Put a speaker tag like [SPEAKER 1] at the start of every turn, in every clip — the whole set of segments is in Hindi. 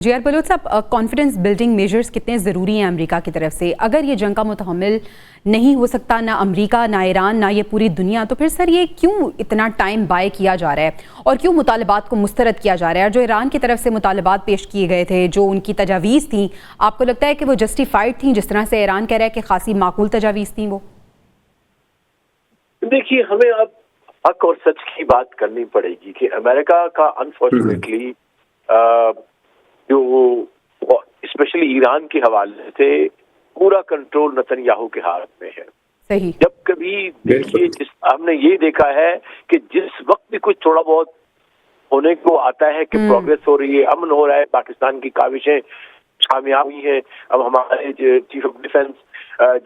[SPEAKER 1] जी.आर. बलोच साहब, कॉन्फिडेंस बिल्डिंग मेजर्स कितने ज़रूरी हैं अमेरिका की तरफ से? अगर ये जंग का मुतहम्मिल नहीं हो सकता ना अमेरिका, ना ईरान, ना ये पूरी दुनिया, तो फिर सर ये क्यों इतना टाइम बाय किया जा रहा है और क्यों मुतालबात को मुस्तरद किया जा रहा है? और जो ईरान की तरफ से मुतालबात पेश किए गए थे, जो उनकी तजावीज़ थी, आपको लगता है कि वो जस्टिफाइड थी? जिस तरह से ईरान कह रहा है कि खासी माकूल तजावीज़ थी वो।
[SPEAKER 2] देखिए, हमें अब हक और सच की बात करनी पड़ेगी कि अमेरिका का अनफॉर्चुनेटली जो स्पेशली ईरान के हवाले से पूरा कंट्रोल नेतन्याहू के हाथ में है।
[SPEAKER 1] सही।
[SPEAKER 2] जब कभी देखिए, हमने ये देखा है कि जिस वक्त भी कुछ थोड़ा बहुत होने को आता है कि प्रोग्रेस हो रही है, अमन हो रहा है, पाकिस्तान की काविशें कामयाब हुई हैं। अब हमारे चीफ ऑफ डिफेंस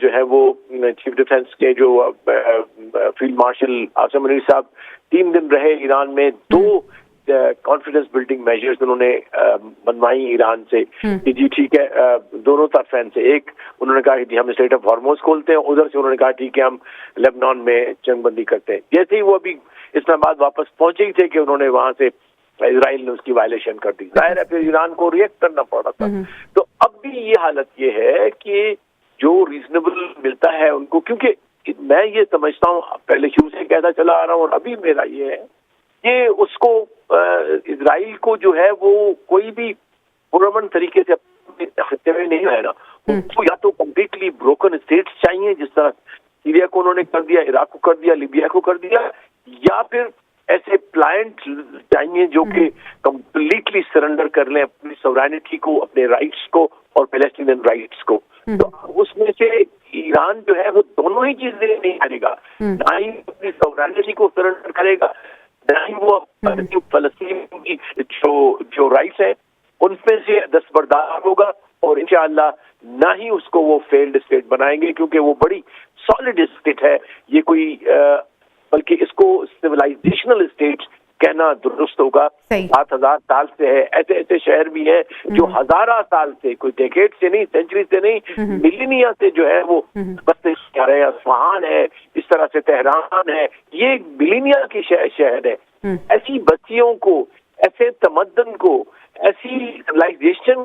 [SPEAKER 2] जो है वो चीफ डिफेंस के जो फील्ड मार्शल आसिम मुनीर साहब 3 दिन रहे ईरान में, 2 कॉन्फिडेंस बिल्डिंग मेजर्स उन्होंने बनवाई ईरान से कि जी ठीक है, दोनों तरफ से। एक उन्होंने कहा कि हम स्ट्रेट ऑफ हॉर्मोज खोलते हैं, उधर से उन्होंने कहा ठीक है हम लेबनान में जंगबंदी करते हैं। जैसे ही वो अभी इस्लामाबाद वापस पहुंचे ही थे कि उन्होंने वहां से इजराइल ने उसकी वायलेशन कर दी। जाहिर है फिर ईरान को रिएक्ट करना पड़ा था। तो अब भी ये हालत ये है कि जो रीजनेबल मिलता है उनको, क्योंकि मैं ये समझता हूँ, पहले शुरू से कहता चला आ रहा हूँ और अभी मेरा ये है कि उसको इजराइल को जो है वो कोई भी पुरअमन तरीके से खत्ते में नहीं है ना, उसको या तो कम्प्लीटली ब्रोकन स्टेट्स चाहिए, जिस तरह सीरिया को उन्होंने कर दिया, इराक को कर दिया, लीबिया को कर दिया, या फिर ऐसे प्लांट चाहिए जो कि कम्प्लीटली सरेंडर कर लें अपनी सॉवरेनिटी को, अपने राइट्स को और पैलेस्टीनियन राइट्स को। तो उसमें से ईरान जो है वो दोनों ही चीजें नहीं करेगा, ना ही अपनी सॉवरेनिटी को सरेंडर करेगा, ना ही वो फलस्तीन की जो राइट्स है उनमें से दस्तबरदार होगा, और इंशाअल्लाह ना ही उसको वो फेल्ड स्टेट बनाएंगे, क्योंकि वो बड़ी सॉलिड स्टेट है। ये कोई बल्कि इसको सिविलाइजेशनल स्टेट कहना दुरुस्त होगा। 7000 साल से है। ऐसे ऐसे शहर भी हैं जो हजारा साल से, कोई डेकेड से नहीं, सेंचुरी से नहीं, मिलीनिया से जो है वो बसते जा रहे हैं। अस्फहान है, इस तरह से तेहरान है, ये मिलीनिया की शहर है। ऐसी बस्तियों को, ऐसे तमद्दन को, ऐसी सिविलाइजेशन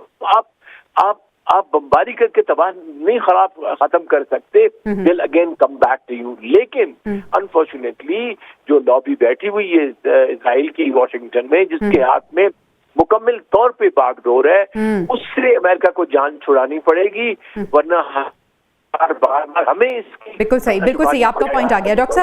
[SPEAKER 2] आप बमबारी करके तबाह नहीं खत्म कर सकते। Will again come back to you. लेकिन अनफॉर्चुनेटली जो लॉबी बैठी हुई है इजराइल की वॉशिंगटन में, जिसके हाथ में मुकम्मल तौर पे बागडोर है, उससे अमेरिका को जान छुड़ानी पड़ेगी, वरना बार बार हमें इसकी
[SPEAKER 1] बिल्कुल सही, आपका पॉइंट आ गया डॉक्टर साहब।